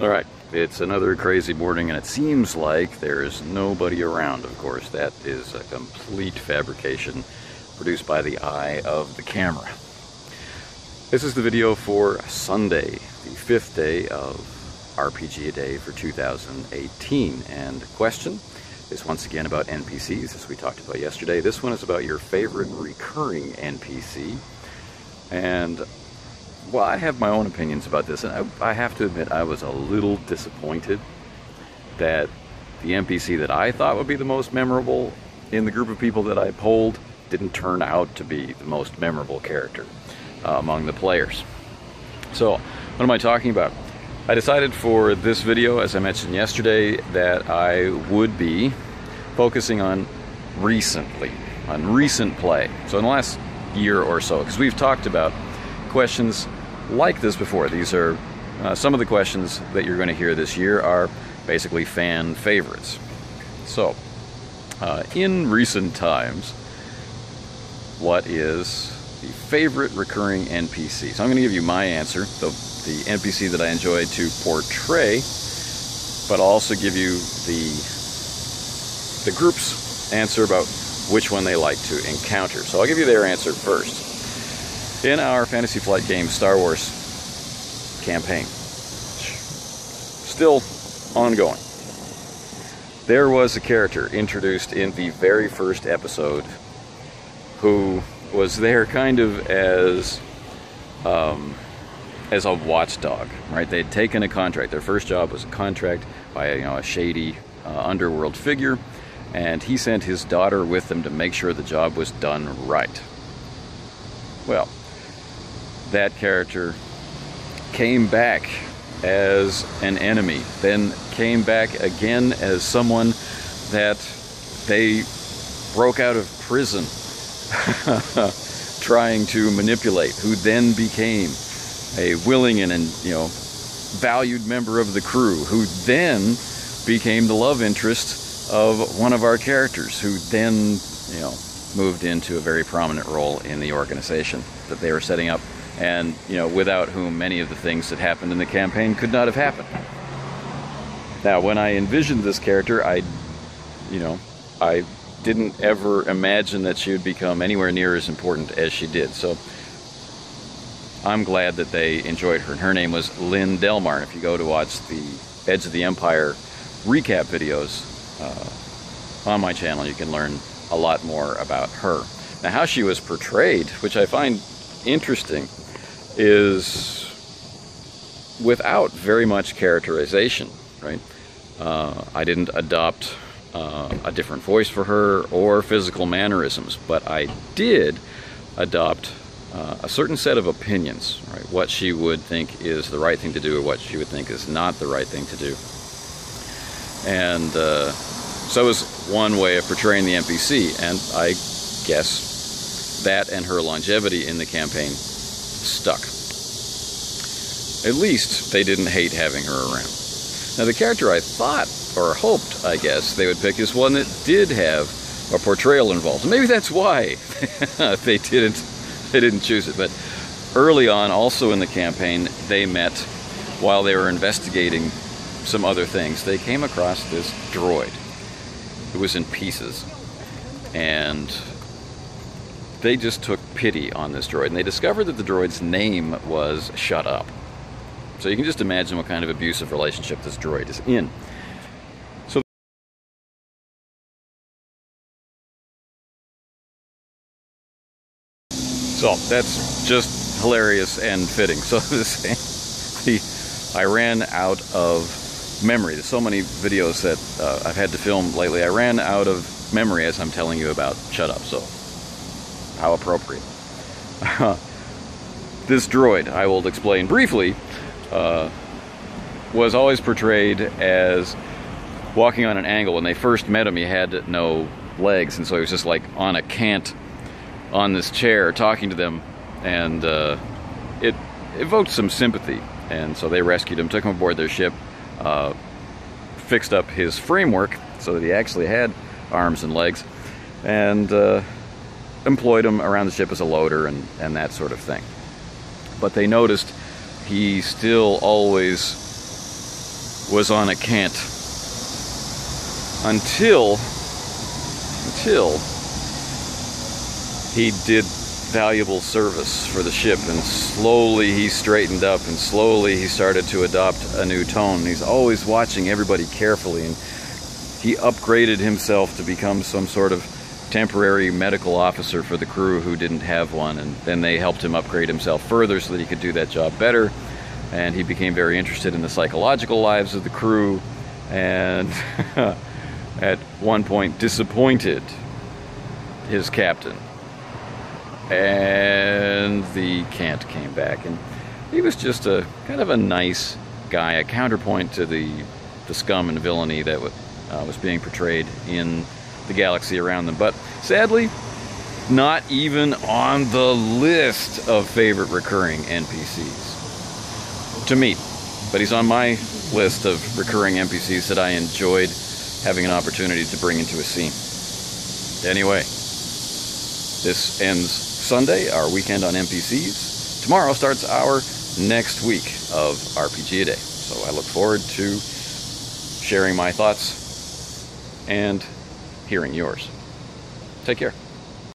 Alright, it's another crazy morning and it seems like there is nobody around. Of course, that is a complete fabrication produced by the eye of the camera. This is the video for Sunday, the 5th day of RPG A Day for 2018. And the question is once again about NPCs, as we talked about yesterday. This one is about your favorite recurring NPC. And well, I have my own opinions about this, and I have to admit I was a little disappointed that the NPC that I thought would be the most memorable in the group of people that I polled didn't turn out to be the most memorable character among the players. So, what am I talking about? I decided for this video, as I mentioned yesterday, that I would be focusing on recent play. So in the last year or so, because we've talked about questions like this before. These are some of the questions that you're going to hear this year are basically fan favorites. So, in recent times, what is the favorite recurring NPC? So I'm going to give you my answer, the NPC that I enjoyed to portray, but I'll also give you the group's answer about which one they like to encounter. So I'll give you their answer first. In our Fantasy Flight game Star Wars campaign, still ongoing, there was a character introduced in the very first episode who was there kind of as a watchdog, right? They'd taken a contract. Their first job was a contract by a shady underworld figure, and he sent his daughter with them to make sure the job was done right. Well, that character came back as an enemy, then came back again as someone that they broke out of prison trying to manipulate, who then became a willing and valued member of the crew, who then became the love interest of one of our characters, who then moved into a very prominent role in the organization that they were setting up, and without whom many of the things that happened in the campaign could not have happened. Now, when I envisioned this character, I didn't ever imagine that she would become anywhere near as important as she did. So I'm glad that they enjoyed her. And her name was Lynn Delmar. And if you go to watch the Edge of the Empire recap videos on my channel, you can learn a lot more about her. Now, how she was portrayed, which I find interesting, is without very much characterization, right? I didn't adopt a different voice for her or physical mannerisms, but I did adopt a certain set of opinions, right? What she would think is the right thing to do or what she would think is not the right thing to do. And so it was one way of portraying the NPC, and I guess that and her longevity in the campaign stuck. At least they didn't hate having her around. Now, the character I thought, or hoped, I guess, they would pick is one that did have a portrayal involved. Maybe that's why they didn't choose it. But early on, also in the campaign, they met while they were investigating some other things. They came across this droid. It was in pieces. And they just took pity on this droid. And they discovered that the droid's name was Shut Up. So you can just imagine what kind of abusive relationship this droid is in. So that's just hilarious and fitting. So I ran out of memory. There's so many videos that I've had to film lately. I ran out of memory as I'm telling you about Shut Up. So how appropriate. This droid, I will explain briefly, was always portrayed as walking on an angle. When they first met him, he had no legs, and so he was just like on a cant on this chair talking to them, and it evoked some sympathy, and so they rescued him, took him aboard their ship, fixed up his framework so that he actually had arms and legs, and employed him around the ship as a loader and that sort of thing. But they noticed he still always was on a cant until he did valuable service for the ship, and slowly he straightened up, and slowly he started to adopt a new tone. He's always watching everybody carefully, and he upgraded himself to become some sort of temporary medical officer for the crew who didn't have one, and then they helped him upgrade himself further so that he could do that job better. And he became very interested in the psychological lives of the crew, and at one point disappointed his captain, and the cant came back, and he was just a kind of a nice guy, a counterpoint to the scum and villainy that was being portrayed in the galaxy around them. But sadly, not even on the list of favorite recurring NPCs to meet. But he's on my list of recurring NPCs that I enjoyed having an opportunity to bring into a scene. Anyway, this ends Sunday, our weekend on NPCs. Tomorrow starts our next week of RPG A Day. So I look forward to sharing my thoughts and hearing yours. Take care.